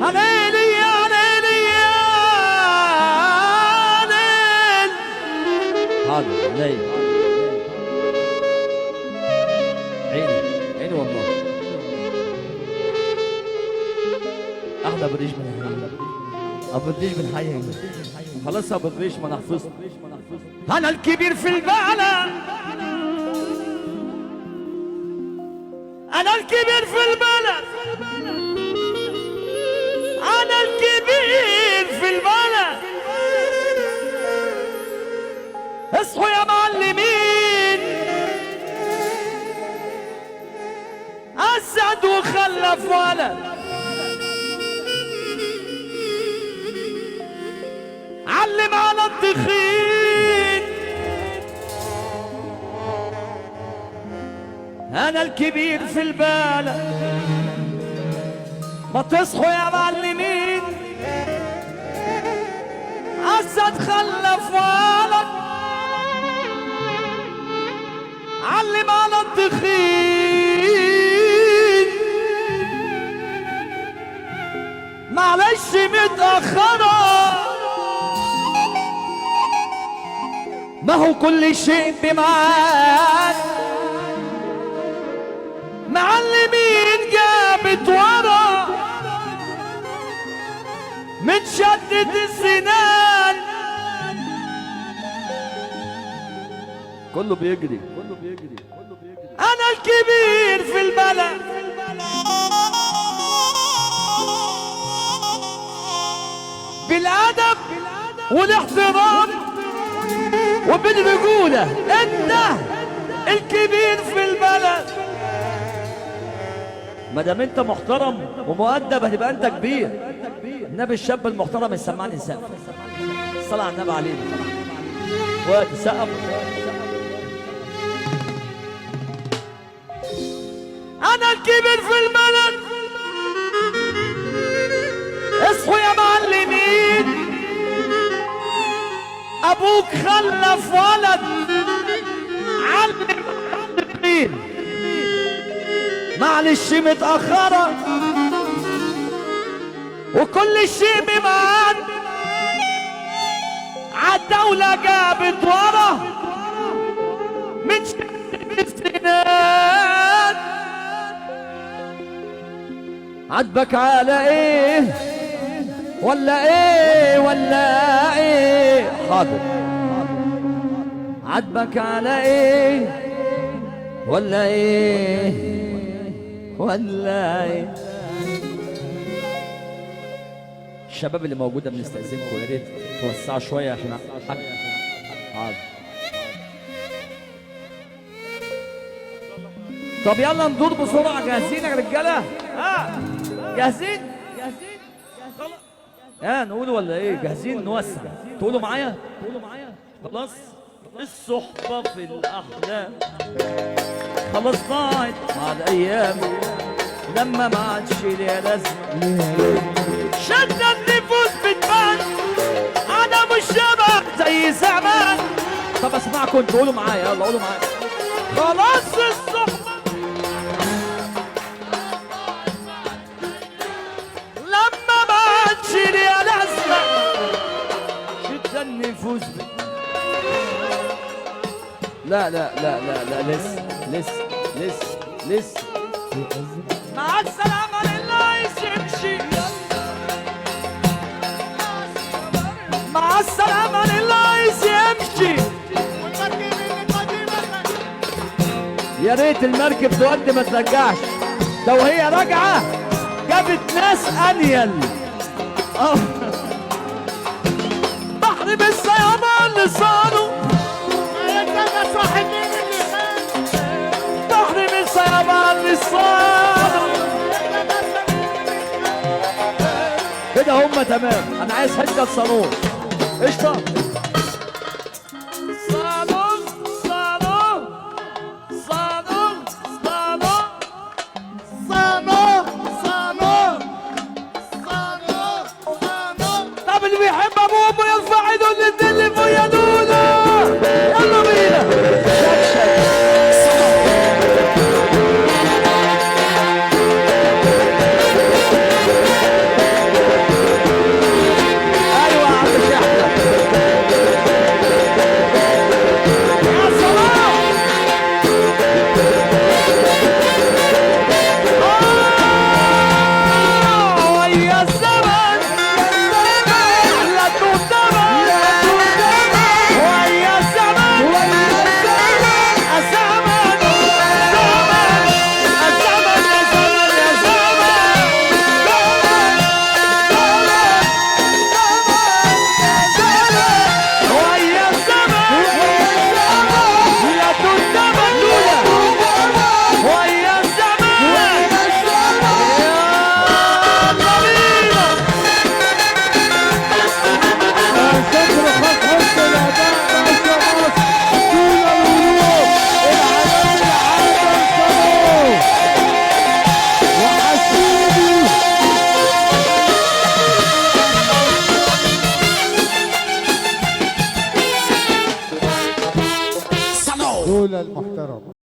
هليلي يا ليلي يا ليل. حاضر عيني عيني والله. احلى ابو الريش من الحي، ابو الريش من الحي. خلاص ابو الريش ما نحفظه. انا الكبير في البلد، انا الكبير في البلد، انا الكبير في البلد. اصحوا يا معلمين، اسعد وخلف ولد، علم على التخين. انا الكبير في البلد، ما تصحوا يا معلمين، اسد خلف ولد، علم على التخين. معلش متأخرة، ما هو كل شيء بميعاد. معلمين جابت ورا متشدد السنان، كله بيجري. انا الكبير في البلد، بالادب والاحترام وبالرجوله. انت الكبير في البلد، ما دام انت محترم ومؤدب هتبقى انت كبير. النبي الشاب المحترم يسمعني سقف. الصلاة على النبي علينا. وقت سقف. انا الكبير في البلد، اصحوا يا معلمين، ابوك خلف ولد، علم الدين. معلش متأخرة وكل شيء بمعاد. عالدولة جابت ورا من السنان. عاتبك على ايه ولا ايه ولا ايه؟ حاضر. عاتبك على ايه ولا ايه ولا ايه؟ الشباب اللي موجوده بنستأذنكم يا ريت توسعوا شويه عشان حاضر. طب يلا ندور بسرعه. جاهزين يا رجاله؟ جاهزين؟ نقول ولا ايه؟ جاهزين نوسع؟ تقولوا معايا؟ خلاص. الصحبه في الاحلام خلاص ضاعت مع الايام، لما ما عادش ليها لازمه. شدة النفوس بتبان، انا مش شبه زي زمان. طب اسمعكم تقولوا معايا، يلا قولوا معايا. خلاص الصحبه لما ما عادش ليها لازمه. شدة النفوس لا لا لا لا لا، لسه مع السلامة لله يمشي. مع السلامة لله يمشي. يا ريت المركب تودي ما ترجعش، لو هي راجعة جابت ناس أنيل. بحر بالسيامة اللي صاروا، بحر بالسيامة اللي صاروا. كده هم تمام. انا عايز حته صالون. قشطه. صالون صالون صالون صالون صالون صالون صالون. طب اللي بيحب ابوه وامه يرفع ايده الاتنين اللي فوق يا دوله. يلا بينا. الزميل المحترم.